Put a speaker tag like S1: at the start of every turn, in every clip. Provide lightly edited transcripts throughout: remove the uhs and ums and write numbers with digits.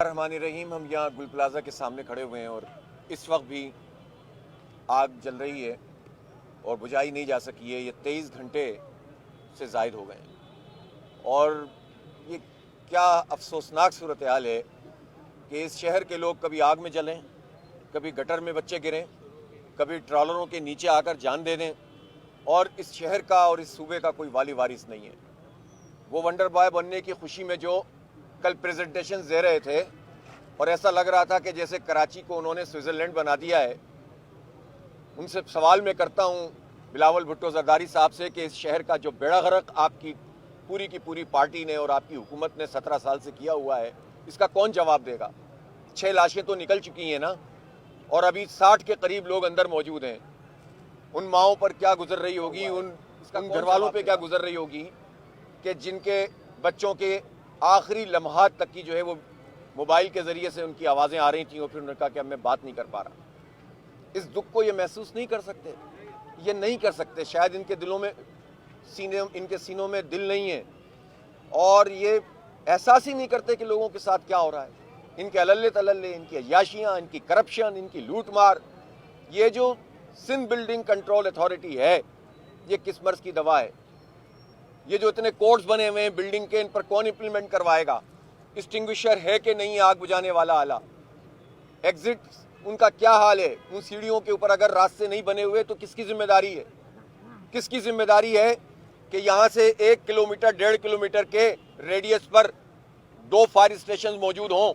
S1: रहमान रहीम। हम यहाँ गुल प्लाजा के सामने खड़े हुए हैं और इस वक्त भी आग जल रही है और बुझाई नहीं जा सकी है। ये 23 घंटे से ज़ायद हो गए हैं और ये क्या अफसोसनाक सूरत हाल है कि इस शहर के लोग कभी आग में जलें, कभी गटर में बच्चे गिरें, कभी ट्रॉलरों के नीचे आकर जान दे दें और इस शहर का और इस सूबे का कोई वाली वारिस नहीं है। वो वंडर बॉय बनने की खुशी में जो कल प्रेजेंटेशन दे रहे थे और ऐसा लग रहा था कि जैसे कराची को उन्होंने स्विट्ज़रलैंड बना दिया है। उनसे सवाल मैं करता हूं बिलावल भुट्टो जरदारी साहब से कि इस शहर का जो बेड़ा गर्क आपकी पूरी की पूरी पार्टी ने और आपकी हुकूमत ने 17 साल से किया हुआ है, इसका कौन जवाब देगा? 6 लाशें तो निकल चुकी हैं ना, और अभी 60 के करीब लोग अंदर मौजूद हैं। उन माओं पर क्या गुजर रही होगी, उन घर वालों पर क्या गुजर रही होगी कि जिनके बच्चों के आखिरी लम्हात तक की जो है वो मोबाइल के ज़रिए से उनकी आवाज़ें आ रही थी और फिर उन्होंने कहा कि अब मैं बात नहीं कर पा रहा। इस दुख को ये महसूस नहीं कर सकते, ये नहीं कर सकते। शायद इनके दिलों में इनके सीनों में दिल नहीं है और ये एहसास ही नहीं करते कि लोगों के साथ क्या हो रहा है। इनके अलल्ले तलल्ले, इनकी अय्याशियाँ, इनकी करप्शन, इनकी लूट मार, ये जो सिंध बिल्डिंग कंट्रोल अथॉरिटी है, ये किस मर्ज़ की दवा है? ये जो इतने कोड्स बने हुए हैं बिल्डिंग के, इन पर कौन इंप्लीमेंट करवाएगा? एक्सटिंग्विशर है कि नहीं आग बुझाने वाला आला? एग्जिट उनका क्या हाल है? उन सीढ़ियों के ऊपर अगर रास्ते नहीं बने हुए तो किसकी जिम्मेदारी है? किसकी जिम्मेदारी है कि यहाँ से 1 किलोमीटर 1.5 किलोमीटर के रेडियस पर 2 फायर स्टेशन मौजूद हों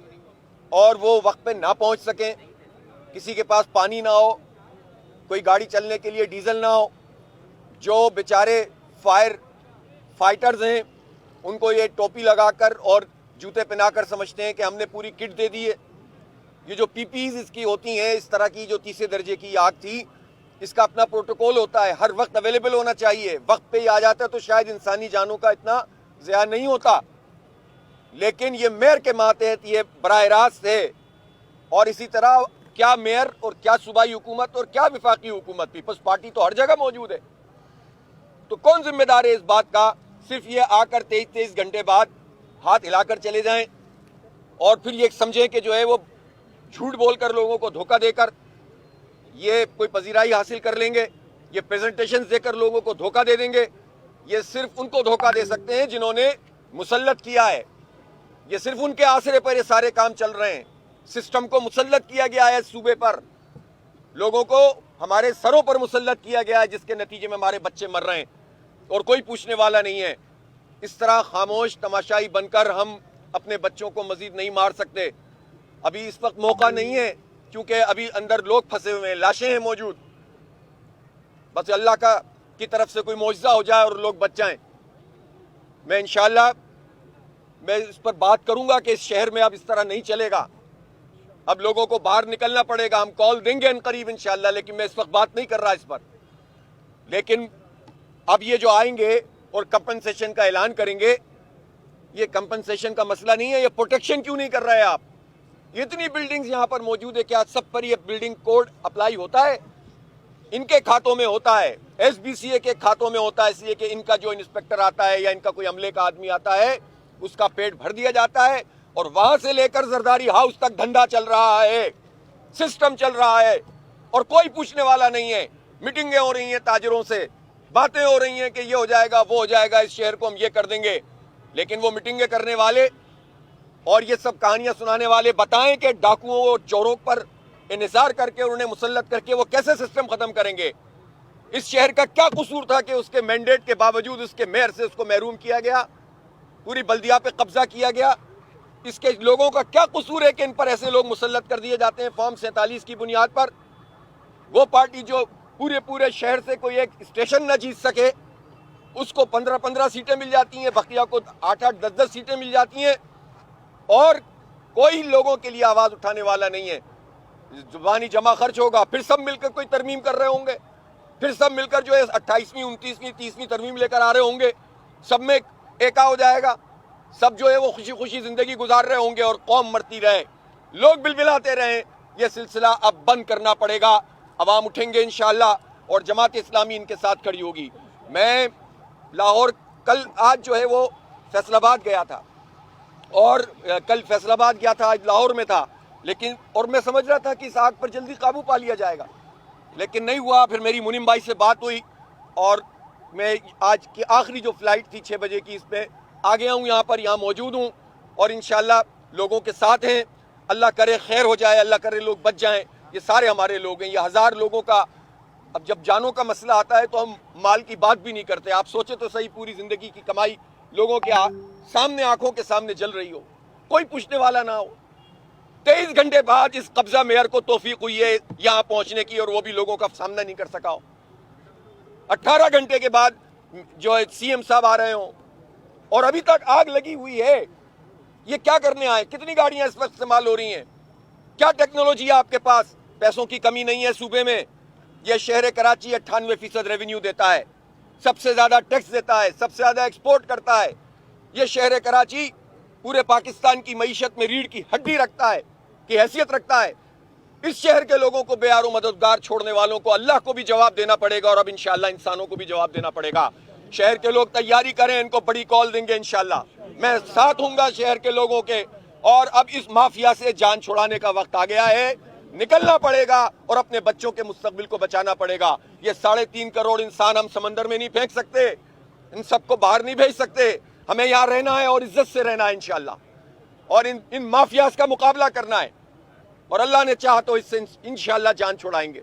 S1: और वो वक्त पे ना पहुँच सकें, किसी के पास पानी ना हो, कोई गाड़ी चलने के लिए डीजल ना हो। जो बेचारे फाइटर्स हैं उनको ये टोपी लगाकर और जूते पहनाकर समझते हैं कि हमने पूरी किट दे दी है। ये जो पीपीज इसकी होती हैं, इस तरह की जो तीसरे दर्जे की आग थी, इसका अपना प्रोटोकॉल होता है, हर वक्त अवेलेबल होना चाहिए। वक्त पे ही आ जाता है तो शायद इंसानी जानों का इतना ज़िया नहीं होता, लेकिन ये मेयर के मातहत ये बराह रास्त है। और इसी तरह क्या मेयर और क्या सूबाई हुकूमत और क्या विफाकी हुकूमत, पीपल्स पार्टी तो हर जगह मौजूद है। तो कौन जिम्मेदार है इस बात का? सिर्फ ये आकर 23 घंटे बाद हाथ हिलाकर चले जाएं और फिर ये समझें कि जो है वो झूठ बोलकर लोगों को धोखा देकर ये कोई पजीराई हासिल कर लेंगे, ये प्रेजेंटेशन देकर लोगों को धोखा दे देंगे। ये सिर्फ उनको धोखा दे सकते हैं जिन्होंने मुसल्लत किया है। ये सिर्फ उनके आसरे पर ये सारे काम चल रहे हैं। सिस्टम को मुसल्लत किया गया है, सूबे पर लोगों को हमारे सरों पर मुसल्लत किया गया है, जिसके नतीजे में हमारे बच्चे मर रहे हैं और कोई पूछने वाला नहीं है। इस तरह खामोश तमाशाई बनकर हम अपने बच्चों को मजीद नहीं मार सकते। अभी इस वक्त मौका नहीं है क्योंकि अभी अंदर लोग फंसे हुए हैं, लाशें हैं मौजूद। बस अल्लाह की तरफ से कोई मौजज़ा हो जाए और लोग बच जाएं। मैं इंशाअल्लाह इस पर बात करूंगा कि इस शहर में अब इस तरह नहीं चलेगा। अब लोगों को बाहर निकलना पड़ेगा। हम कॉल देंगे अनकरीब इंशाअल्लाह, लेकिन मैं इस वक्त बात नहीं कर रहा इस पर। लेकिन अब ये जो आएंगे और कंपनसेशन का ऐलान करेंगे, ये कंपनसेशन का मसला नहीं है। ये प्रोटेक्शन क्यों नहीं कर रहे आप? इतनी बिल्डिंग्स यहाँ पर मौजूद है, क्या सब पर ये बिल्डिंग कोड अप्लाई होता है? इनके खातों में होता है, SBCA के खातों में होता है, इसलिए कि इनका जो इंस्पेक्टर आता है या इनका कोई अमले का आदमी आता है, उसका पेट भर दिया जाता है और वहां से लेकर जरदारी हाउस तक धंधा चल रहा है, सिस्टम चल रहा है और कोई पूछने वाला नहीं है। मीटिंगें हो रही हैं ताजरों से, बातें हो रही हैं कि ये हो जाएगा, वो हो जाएगा, इस शहर को हम ये कर देंगे। लेकिन वो मीटिंगें करने वाले और ये सब कहानियां सुनाने वाले बताएं कि डाकुओं और चोरों पर इन्हिसार करके उन्हें मुसल्लत करके वो कैसे सिस्टम खत्म करेंगे। इस शहर का क्या कसूर था कि उसके मैंडेट के बावजूद उसके मेयर से उसको महरूम किया गया, पूरी बल्दिया पे कब्जा किया गया? इसके लोगों का क्या कसूर है कि इन पर ऐसे लोग मुसल्लत कर दिए जाते हैं फॉर्म 47 की बुनियाद पर? वो पार्टी जो पूरे शहर से कोई एक स्टेशन न जीत सके, उसको 15-15 सीटें मिल जाती हैं, बकिया को 8-8, 10-10 सीटें मिल जाती हैं और कोई लोगों के लिए आवाज उठाने वाला नहीं है। जुबानी जमा खर्च होगा, फिर सब मिलकर कोई तरमीम कर रहे होंगे, फिर सब मिलकर जो है 28वीं 29वीं 30वीं तरमीम लेकर आ रहे होंगे, सब में एका हो जाएगा, सब जो है वो खुशी खुशी जिंदगी गुजार रहे होंगे और कौम मरती रहे, लोग बिलबिलाते रहें। ये सिलसिला अब बंद करना पड़ेगा। अवाम उठेंगे इंशाअल्लाह और जमात इस्लामी इनके साथ खड़ी होगी। मैं लाहौर आज जो है वो फैसलाबाद गया था اور کل فیصل آباد گیا تھا، آج لاہور میں تھا، لیکن اور میں سمجھ رہا تھا کہ اس آگ پر جلدی قابو پا لیا جائے گا، لیکن نہیں ہوا۔ پھر میری منیم بھائی سے بات ہوئی اور میں آج کی آخری جو فلائٹ تھی 6 بجے کی، اس پہ آ گیا ہوں، یہاں موجود ہوں اور انشاءاللہ لوگوں کے ساتھ ہیں۔ اللہ کرے خیر ہو جائے، اللہ کرے لوگ بچ جائیں۔ یہ سارے ہمارے لوگ ہیں، یہ 1000 لوگوں کا۔ اب جب جانوں کا مسئلہ آتا ہے تو ہم مال کی بات بھی نہیں کرتے۔ آپ سوچیں تو صحیح، پوری زندگی کی کمائی لوگوں کے سامنے، آنکھوں کے سامنے جل رہی ہو، کوئی پوچھنے والا نہ ہو۔ 23 گھنٹے بعد اس قبضہ میئر کو توفیق ہوئی ہے یہاں پہنچنے کی، اور وہ بھی لوگوں کا سامنا نہیں کر سکا ہو۔ 18 گھنٹے کے بعد جو ہے سی ایم صاحب آ رہے ہوں اور ابھی تک آگ لگی ہوئی ہے۔ یہ کیا کرنے آئے؟ کتنی گاڑیاں اس وقت استعمال ہو رہی ہیں؟ کیا ٹیکنالوجی ہے آپ کے پاس؟ پیسوں کی کمی نہیں ہے صوبے میں۔ یہ شہر کراچی 98% ریونیو دیتا ہے، سب سے زیادہ ٹیکس دیتا ہے، سب سے زیادہ ایکسپورٹ کرتا ہے۔ یہ شہر کراچی پورے پاکستان کی معیشت میں ریڑھ کی ہڈی رکھتا ہے، کی حیثیت رکھتا ہے۔ اس شہر کے لوگوں کو بے یار و مددگار چھوڑنے والوں کو اللہ کو بھی جواب دینا پڑے گا، اور اب انشاءاللہ انسانوں کو بھی جواب دینا پڑے گا۔ شہر کے لوگ تیاری کریں، ان کو بڑی کال دیں گے انشاءاللہ۔ میں ساتھ ہوں گا شہر کے لوگوں کے، اور اب اس مافیا سے جان چھڑانے کا وقت آ گیا ہے۔ نکلنا پڑے گا اور اپنے بچوں کے مستقبل کو بچانا پڑے گا۔ یہ 3.5 کروڑ انسان ہم سمندر میں نہیں پھینک سکتے، ان سب کو باہر نہیں بھیج سکتے۔ ہمیں یہاں رہنا ہے اور عزت سے رہنا ہے انشاءاللہ، اور ان مافیاز کا مقابلہ کرنا ہے، اور اللہ نے چاہا تو اس سے انشاءاللہ جان چھڑائیں گے۔